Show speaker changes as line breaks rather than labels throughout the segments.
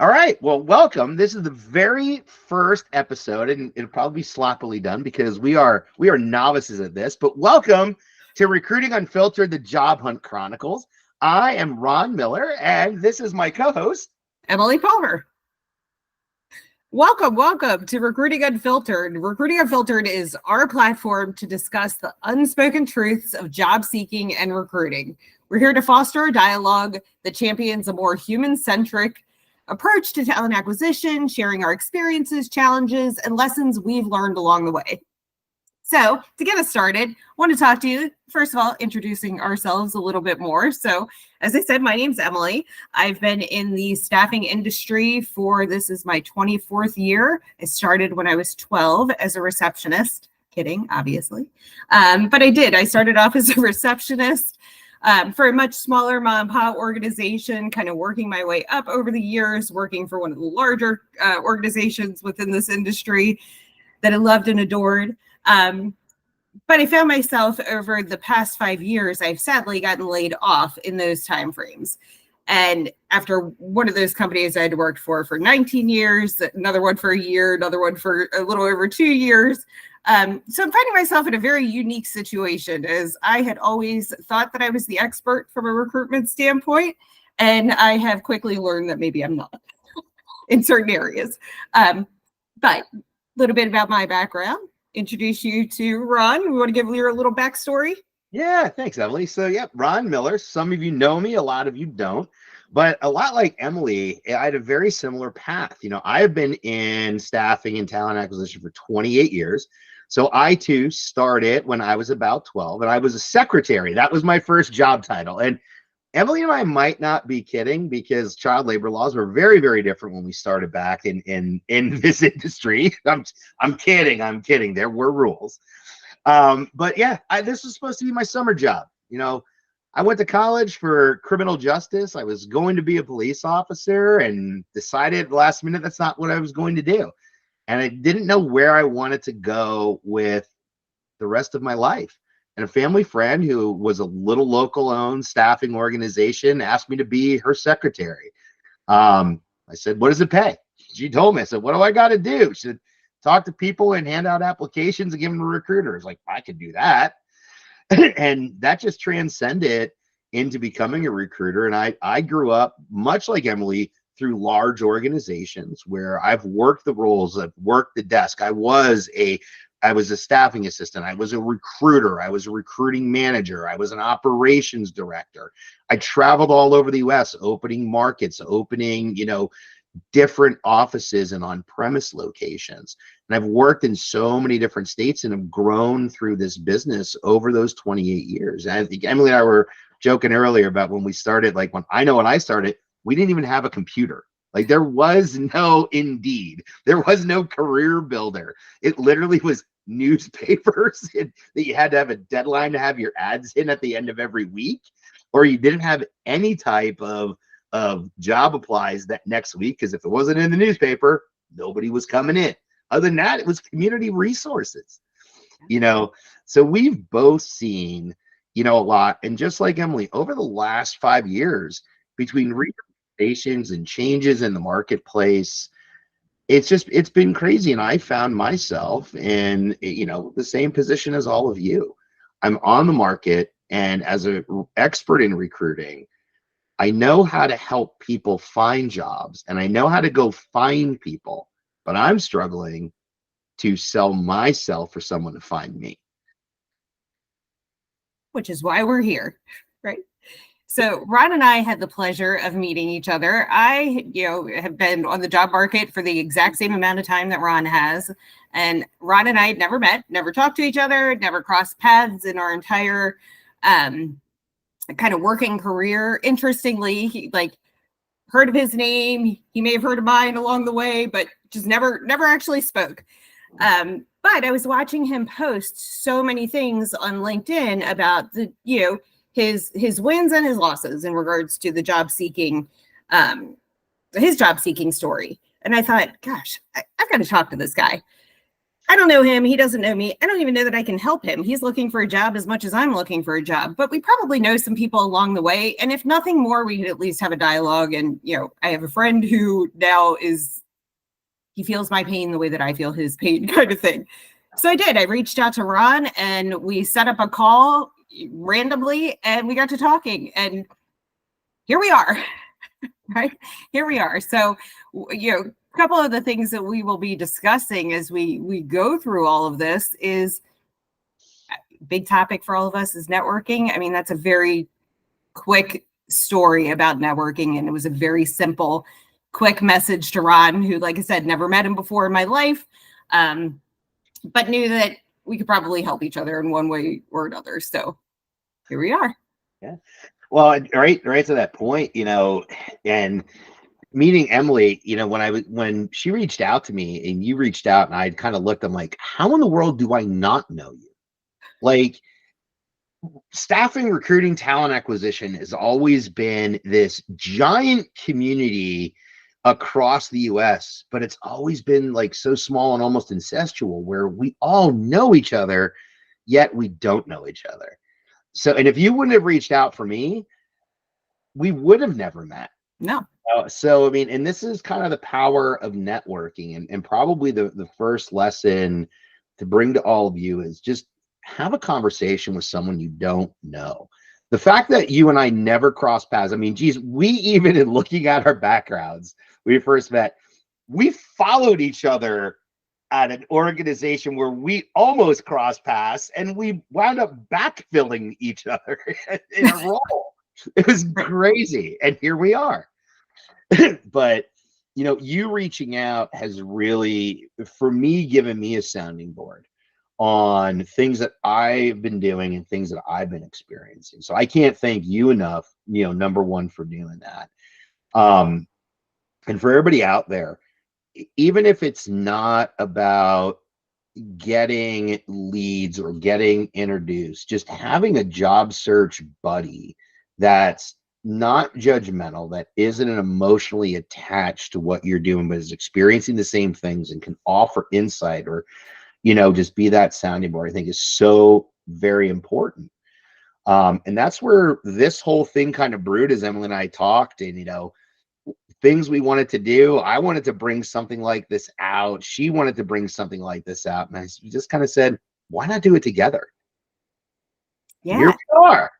All right. Well, welcome. This is the very first episode, and it'll probably be sloppily done because we are novices at this. But welcome to Recruiting Unfiltered, the Job Hunt Chronicles. I am Ron Miller, and this is my co-host,
Emily Palmer. Welcome to Recruiting Unfiltered. Recruiting Unfiltered is our platform to discuss the unspoken truths of job seeking and recruiting. We're here to foster a dialogue that champions a more human-centric approach to talent acquisition, sharing our experiences, challenges, and lessons we've learned along the way. So to get us started, I want to talk to you, first of all, introducing ourselves a little bit more. So as I said, my name's Emily. I've been in the staffing industry this is my 24th year. I started when I was 12 as a receptionist. Kidding, obviously. But I started off as a receptionist for a much smaller mom and pop organization, kind of working my way up over the years, working for one of the larger organizations within this industry that I loved and adored. But I found myself over the past 5 years, I've sadly gotten laid off in those timeframes. And after one of those companies I had worked for 19 years, another one for a year, another one for a little over 2 years. So I'm finding myself in a very unique situation, as I had always thought that I was the expert from a recruitment standpoint. And I have quickly learned that maybe I'm not in certain areas. But a little bit about my background. Introduce you to Ron. We want to give you a little backstory.
Yeah, thanks, Emily. So, Ron Miller. Some of you know me, a lot of you don't. But a lot like Emily, I had a very similar path. I have been in staffing and talent acquisition for 28 years. So I too started when I was about 12, and I was a secretary. That was my first job title. And Emily and I might not be kidding, because child labor laws were very, very different when we started back in this industry. I'm kidding. There were rules. But yeah, this was supposed to be my summer job. I went to college for criminal justice. I was going to be a police officer and decided at the last minute that's not what I was going to do. And I didn't know where I wanted to go with the rest of my life. And a family friend who was a little local owned staffing organization asked me to be her secretary. I said, "What does it pay?" She told me. I said, "What do I got to do?" She said, "Talk to people and hand out applications and give them to recruiters." Like, I could do that. And that just transcended into becoming a recruiter. And I grew up much like Emily through large organizations where I've worked the roles, I've worked the desk. I was a staffing assistant. I was a recruiter. I was a recruiting manager. I was an operations director. I traveled all over the US, opening markets, opening, different offices and on-premise locations. And I've worked in so many different states and have grown through this business over those 28 years. And I think Emily and I were joking earlier about when we started, like when I started, we didn't even have a computer. Like, there was no Indeed. There was no Career Builder. It literally was newspapers that you had to have a deadline to have your ads in at the end of every week, or you didn't have any type of job applies that next week, because if it wasn't in the newspaper, nobody was coming in. Other than that, it was community resources. So we've both seen, a lot. And just like Emily, over the last 5 years, between reorganizations and changes in the marketplace, it's been crazy. And I found myself in, the same position as all of you. I'm on the market, and as an expert in recruiting, I know how to help people find jobs, and I know how to go find people, but I'm struggling to sell myself for someone to find me.
Which is why we're here, right? So Ron and I had the pleasure of meeting each other. I, have been on the job market for the exact same amount of time that Ron has. And Ron and I had never met, never talked to each other, never crossed paths in our entire kind of working career. Interestingly, he heard of his name. He may have heard of mine along the way, but just never actually spoke. But I was watching him post so many things on LinkedIn about his wins and his losses in regards to the job seeking, his job seeking story. And I thought, gosh, I've got to talk to this guy. I don't know him. He doesn't know me. I don't even know that I can help him. He's looking for a job as much as I'm looking for a job, but we probably know some people along the way. And if nothing more, we could at least have a dialogue. And, I have a friend who now he feels my pain the way that I feel his pain, kind of thing. So I did. I reached out to Ron and we set up a call randomly and we got to talking and here we are, right? Here we are. So, a couple of the things that we will be discussing as we go through all of this is big topic for all of us is networking. I mean, that's a very quick story about networking. And it was a very simple, quick message to Ron, who, like I said, never met him before in my life, but knew that we could probably help each other in one way or another. So here we are.
Yeah. Well, right to that point, and meeting Emily, when she reached out to me and you reached out and I'd kind of looked, I'm like, how in the world do I not know you? Like, staffing, recruiting, talent acquisition has always been this giant community across the US, but it's always been like so small and almost incestual where we all know each other, yet we don't know each other. So, and if you wouldn't have reached out for me, we would have never met.
No.
So, I mean, and this is kind of the power of networking, and probably the first lesson to bring to all of you is just have a conversation with someone you don't know. The fact that you and I never crossed paths, I mean, geez, we even in looking at our backgrounds, we first met, we followed each other at an organization where we almost crossed paths and we wound up backfilling each other in a role. It was crazy. And here we are. But, you reaching out has really, for me, given me a sounding board on things that I've been doing and things that I've been experiencing. So I can't thank you enough, number one, for doing that. And for everybody out there, even if it's not about getting leads or getting introduced, just having a job search buddy that's not judgmental, that isn't emotionally attached to what you're doing, but is experiencing the same things and can offer insight or, just be that sounding board, I think is so very important. And that's where this whole thing kind of brewed as Emily and I talked, and, things we wanted to do. I wanted to bring something like this out. She wanted to bring something like this out. And I just kind of said, why not do it together?
Yeah.
Here we are.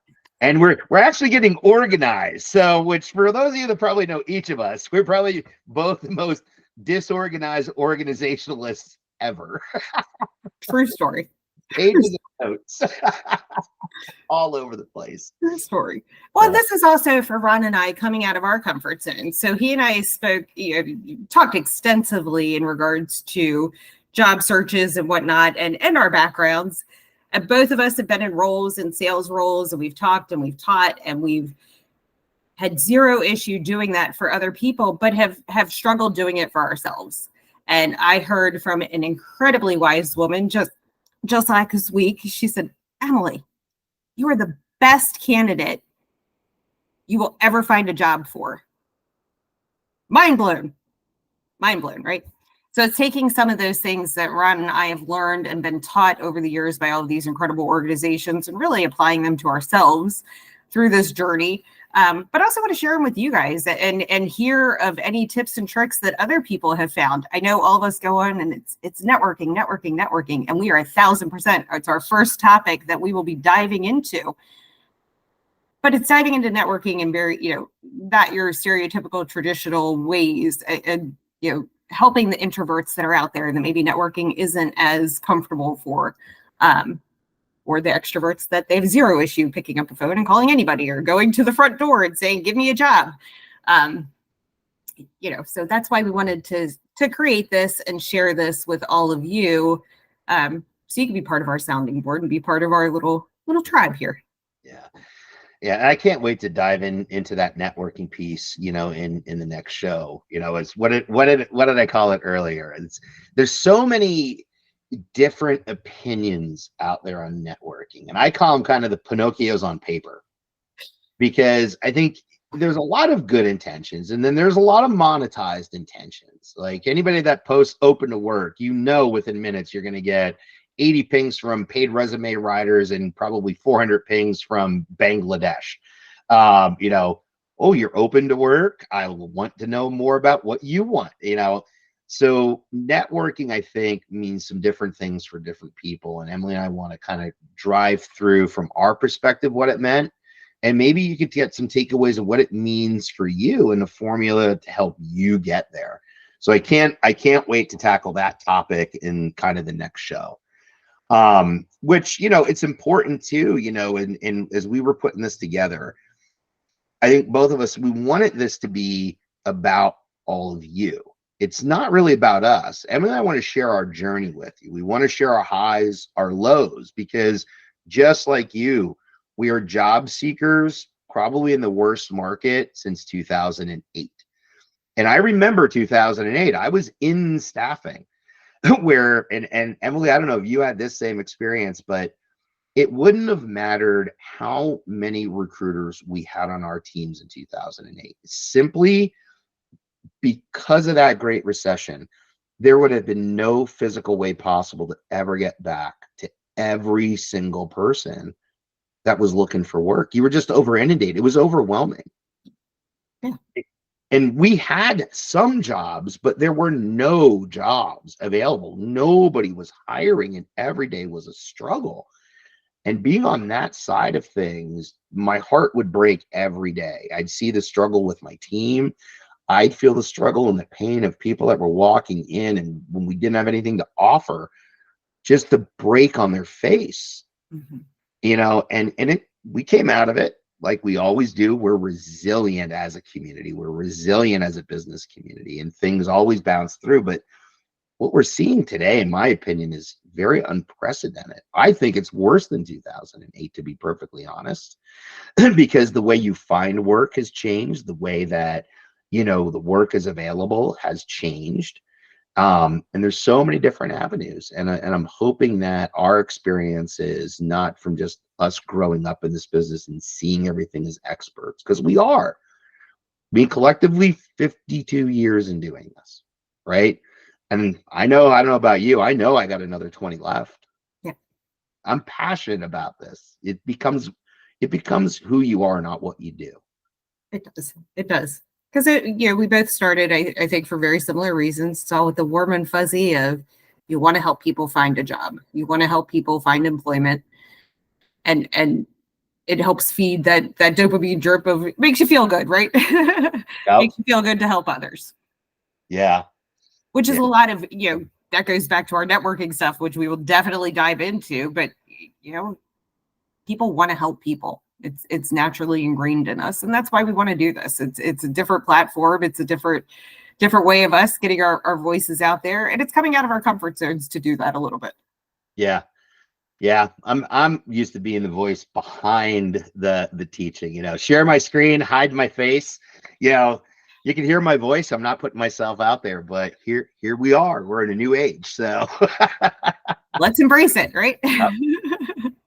And we're actually getting organized. So, which for those of you that probably know each of us, we're probably both the most disorganized organizationalists ever.
True story.
Pages of notes all over the place.
True story. Well, this is also for Ron and I coming out of our comfort zone. So he and I talked extensively in regards to job searches and whatnot and our backgrounds. And both of us have been in roles and sales roles, and we've talked and we've taught and we've had zero issue doing that for other people, but have struggled doing it for ourselves. And I heard from an incredibly wise woman just like this week. She said, Emily, you are the best candidate you will ever find a job for. Mind blown, right? So it's taking some of those things that Ron and I have learned and been taught over the years by all of these incredible organizations and really applying them to ourselves through this journey. But also want to share them with you guys and hear of any tips and tricks that other people have found. I know all of us go on and it's networking, and we are 1,000%. It's our first topic that we will be diving into. But it's diving into networking in very, not your stereotypical traditional ways, and helping the introverts that are out there that maybe networking isn't as comfortable for. Or the extroverts that they have zero issue picking up the phone and calling anybody or going to the front door and saying, give me a job. So that's why we wanted to create this and share this with all of you. So you can be part of our sounding board and be part of our little tribe here.
Yeah. Yeah. And I can't wait to dive into that networking piece, in the next show. It's what did I call it earlier? There's so many different opinions out there on networking, and I call them kind of the Pinocchios on paper, because I think there's a lot of good intentions, and then there's a lot of monetized intentions. Like anybody that posts open to work, within minutes you're going to get 80 pings from paid resume writers and probably 400 pings from Bangladesh. Oh, you're open to work. I want to know more about what you want. So networking, I think, means some different things for different people. And Emily and I want to kind of drive through from our perspective what it meant. And maybe you could get some takeaways of what it means for you and a formula to help you get there. So I can't wait to tackle that topic in kind of the next show. Which, it's important too, and as we were putting this together, I think both of us, we wanted this to be about all of you. It's not really about us. Emily and I want to share our journey with you. We want to share our highs, our lows, because just like you, we are job seekers, probably in the worst market since 2008. And I remember 2008, I was in staffing where, and Emily, I don't know if you had this same experience, but it wouldn't have mattered how many recruiters we had on our teams in 2008. Simply because of that Great Recession, there would have been no physical way possible to ever get back to every single person that was looking for work. You were just over inundated. It was overwhelming.
Yeah.
And we had some jobs, but there were no jobs available. Nobody was hiring, and every day was a struggle. And being on that side of things, my heart would break every day. I'd see the struggle with my team. I'd feel the struggle and the pain of people that were walking in, and when we didn't have anything to offer, just the break on their face. Mm-hmm. We came out of it like we always do. We're resilient as a community. We're resilient as a business community, and things always bounce through. But what we're seeing today, in my opinion, is very unprecedented. I think it's worse than 2008, to be perfectly honest, because the way you find work has changed. The way that, the work is available has changed. And there's so many different avenues. And I'm hoping that our experiences, not from just us growing up in this business and seeing everything as experts, because we are. Collectively 52 years in doing this, right? And I don't know about you, I know I got another 20 left.
Yeah.
I'm passionate about this. It becomes who you are, not what you do.
It does. Because we both started, I think, for very similar reasons. It's all with the warm and fuzzy of you want to help people find a job. You want to help people find employment. And it helps feed that dopamine drip of, it makes you feel good, right? Yep. Makes you feel good to help others.
Yeah.
Which is a lot of, that goes back to our networking stuff, which we will definitely dive into. But, people want to help people. It's naturally ingrained in us, and that's why we want to do this. It's a different platform. It's a different way of us getting our voices out there, and it's coming out of our comfort zones to do that a little bit.
Yeah. I'm used to being the voice behind the teaching. Share my screen, hide my face. You can hear my voice. I'm not putting myself out there, but here we are. We're in a new age, so
let's embrace it, right?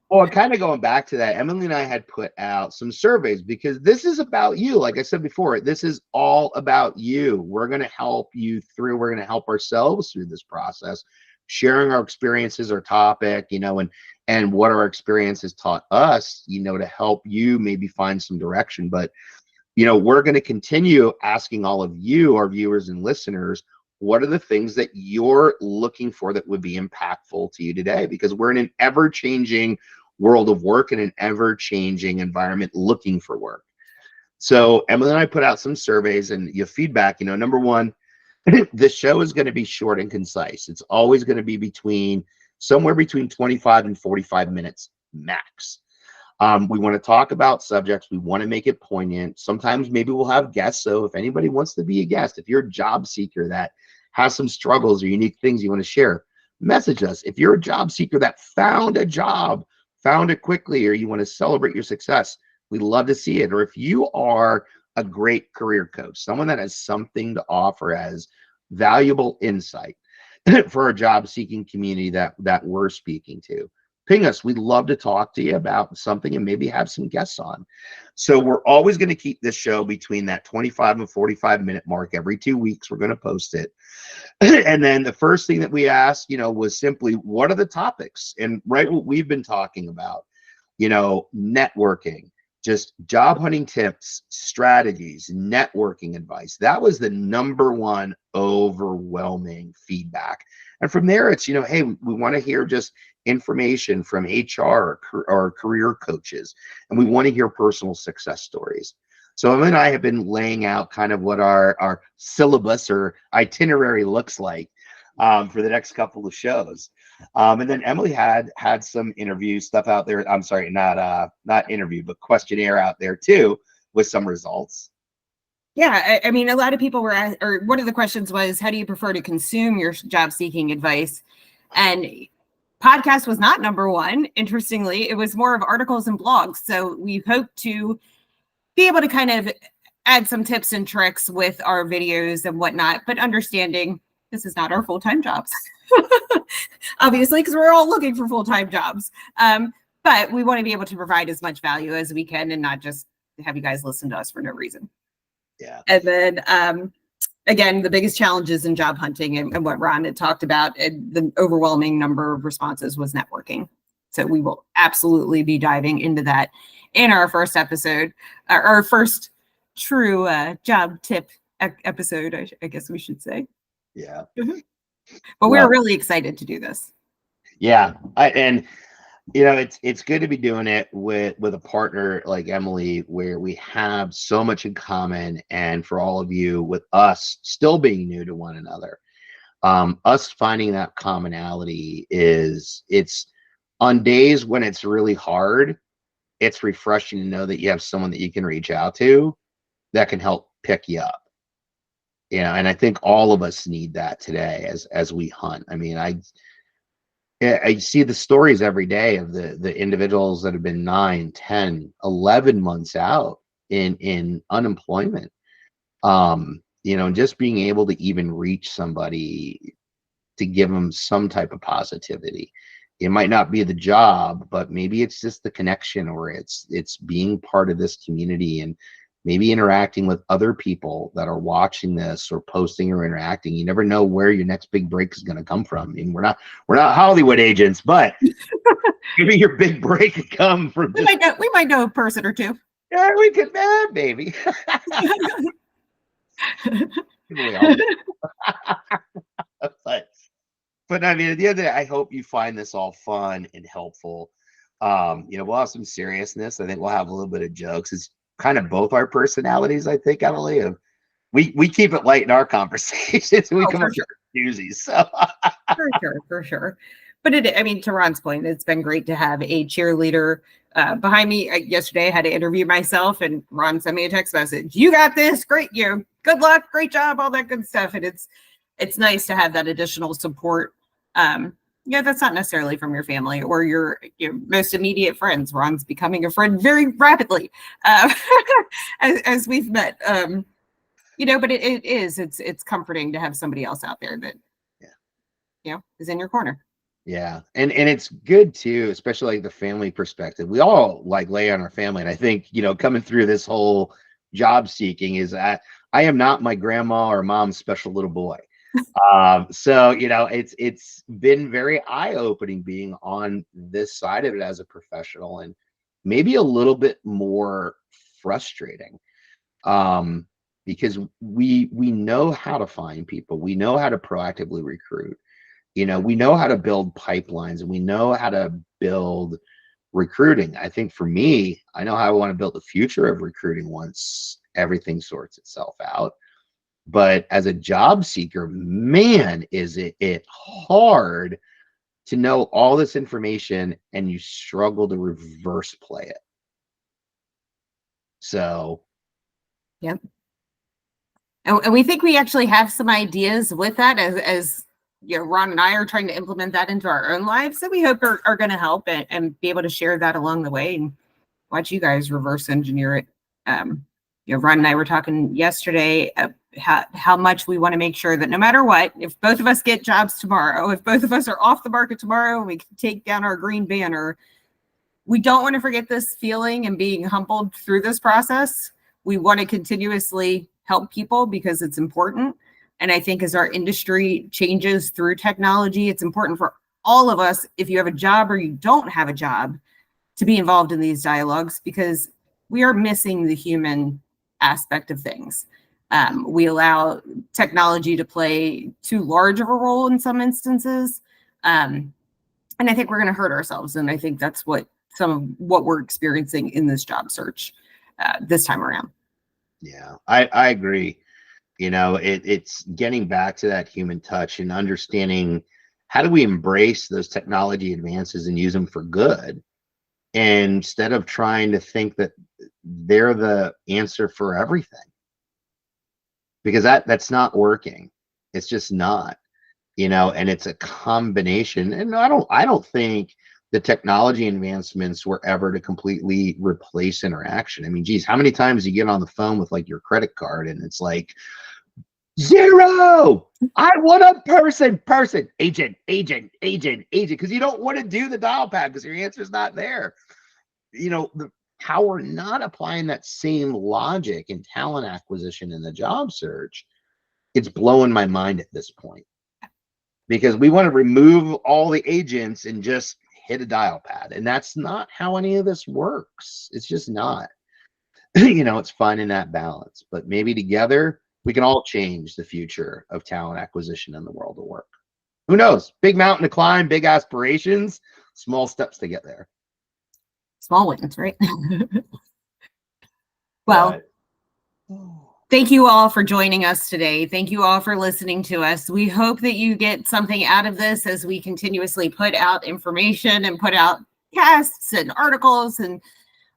Well, kind of going back to that, Emily and I had put out some surveys because this is about you. Like I said before, this is all about you. We're going to help you through. We're going to help ourselves through this process, sharing our experiences, our topic, and what our experiences taught us, to help you maybe find some direction. But, we're going to continue asking all of you, our viewers and listeners, what are the things that you're looking for that would be impactful to you today? Because we're in an ever-changing world of work and an ever-changing environment looking for work. So Emily and I put out some surveys, and your feedback, number one, this show is going to be short and concise. It's always going to be somewhere between 25 and 45 minutes max. We want to talk about subjects. We want to make it poignant. Sometimes maybe we'll have guests. So if anybody wants to be a guest, if you're a job seeker that has some struggles or unique things you want to share, message us. If you're a job seeker that found a job, found it quickly, or you want to celebrate your success, we'd love to see it. Or if you are a great career coach, someone that has something to offer as valuable insight for a job seeking community that we're speaking to, ping us. We'd love to talk to you about something and maybe have some guests on. So we're always going to keep this show between that 25 and 45-minute mark. Every 2 weeks, we're going to post it. And then the first thing that we asked, was simply, what are the topics? And right, what we've been talking about, networking, just job hunting tips, strategies, networking advice. That was the number one overwhelming feedback. And from there, it's, hey, we want to hear just information from HR or career coaches, and we want to hear personal success stories. So Emily and I have been laying out kind of what our syllabus or itinerary looks like for the next couple of shows. And then Emily had some interview stuff out there. I'm sorry, not interview, but questionnaire out there too, with some results.
Yeah, I mean, a lot of people were asked, or one of the questions was, how do you prefer to consume your job seeking advice? And podcast was not number one. Interestingly, it was more of articles and blogs. So we hope to be able to kind of add some tips and tricks with our videos and whatnot, but understanding this is not our full-time jobs, obviously, because we're all looking for full-time jobs. But we want to be able to provide as much value as we can and not just have you guys listen to us for no reason.
Yeah.
And then, again, the biggest challenges in job hunting and what Ron had talked about, and the overwhelming number of responses was networking. So we will absolutely be diving into that in our first episode, our first true job tip episode, I guess we should say.
Yeah.
But we're really excited to do this.
Yeah. It's good to be doing it with a partner like Emily, where we have so much in common. And for all of you, with us still being new to one another, us finding that commonality it's on days when it's really hard, it's refreshing to know that you have someone that you can reach out to that can help pick you up. And I think all of us need that today as we hunt. I mean, I see the stories every day of the individuals that have been 9, 10, 11 months out in unemployment. Just being able to even reach somebody to give them some type of positivity. It might not be the job, but maybe it's just the connection, or it's being part of this community and maybe interacting with other people that are watching this or posting or interacting. You never know where your next big break is going to come from. I mean, we're not Hollywood agents, but maybe your big break could come from
we might know a person or two.
Yeah, we could, maybe. But I mean, at the end of the day, I hope you find this all fun and helpful. We'll have some seriousness. I think we'll have a little bit of jokes. It's kind of both our personalities, I think, Emily. We keep it light in our conversations. We come up with doozies. So
for sure. But to Ron's point, it's been great to have a cheerleader behind me. Yesterday, I had to interview myself, and Ron sent me a text message. You got this. Great. Good luck. Great job. All that good stuff. And it's nice to have that additional support. That's not necessarily from your family or your most immediate friends. Ron's becoming a friend very rapidly as we've met. But it's comforting to have somebody else out there that is in your corner.
Yeah. And it's good too, especially like the family perspective. We all lay on our family. And I think, coming through this whole job seeking is that I am not my grandma or mom's special little boy. So it's been very eye-opening being on this side of it as a professional, and maybe a little bit more frustrating, because we know how to find people, we know how to proactively recruit, we know how to build pipelines, and we know how to build recruiting. I think for me, I know how I want to build the future of recruiting once everything sorts itself out. But as a job seeker, man, is it hard to know all this information, and you struggle to reverse play it. So,
yep. And we think we actually have some ideas with that as Ron and I are trying to implement that into our own lives that we hope are going to help and be able to share that along the way and watch you guys reverse engineer it Ron and I were talking yesterday how much we want to make sure that no matter what, if both of us get jobs tomorrow, if both of us are off the market tomorrow and we can take down our green banner, we don't want to forget this feeling and being humbled through this process. We want to continuously help people because it's important. And I think as our industry changes through technology, it's important for all of us, if you have a job or you don't have a job, to be involved in these dialogues because we are missing the human aspect of things. We allow technology to play too large of a role in some instances. And I think we're going to hurt ourselves. And I think that's what some of what we're experiencing in this job search this time around.
Yeah, I agree. It's getting back to that human touch and understanding how do we embrace those technology advances and use them for good instead of trying to think that they're the answer for everything, because that's not working. It's just not, and it's a combination. And I don't think the technology advancements were ever to completely replace interaction. I mean, geez, how many times you get on the phone with like your credit card and it's like 0, I want a person, agent, because you don't want to do the dial pad because your answer's not there. How we're not applying that same logic in talent acquisition in the job search, it's blowing my mind at this point, because we want to remove all the agents and just hit a dial pad. And that's not how any of this works. It's just not. It's finding that balance, but maybe together we can all change the future of talent acquisition in the world of work. Who knows? Big mountain to climb, big aspirations, small steps to get there.
Small wins, right? Well, thank you all for joining us today. Thank you all for listening to us. We hope that you get something out of this as we continuously put out information and put out casts and articles and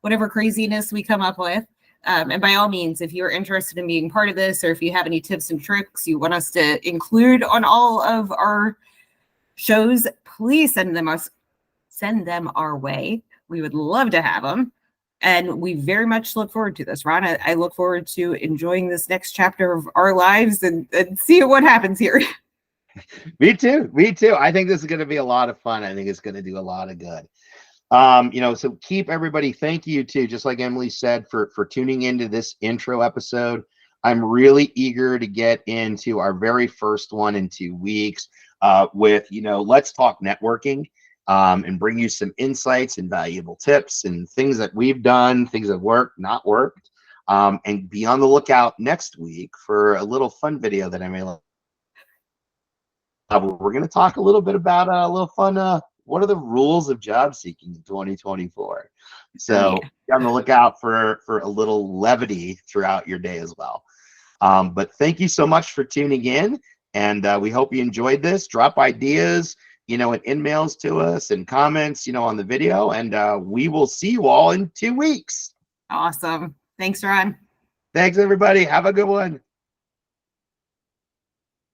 whatever craziness we come up with. And by all means, if you're interested in being part of this, or if you have any tips and tricks you want us to include on all of our shows, please send them our way. We would love to have them. And we very much look forward to this. Ron, I look forward to enjoying this next chapter of our lives and seeing what happens here.
Me too. I think this is going to be a lot of fun. I think it's going to do a lot of good. So keep everybody, thank you too, just like Emily said, for tuning into this intro episode. I'm really eager to get into our very first one in 2 weeks with, let's talk networking. And bring you some insights and valuable tips and things that we've done, things that worked, not worked. And be on the lookout next week for a little fun video that I may like. We're going to talk a little bit about a little fun, what are the rules of job seeking in 2024? So be on the lookout for a little levity throughout your day as well. But thank you so much for tuning in. And we hope you enjoyed this. Drop ideas, and emails to us and comments, on the video. And we will see you all in 2 weeks.
Awesome. Thanks, Ron.
Thanks, everybody. Have a good one.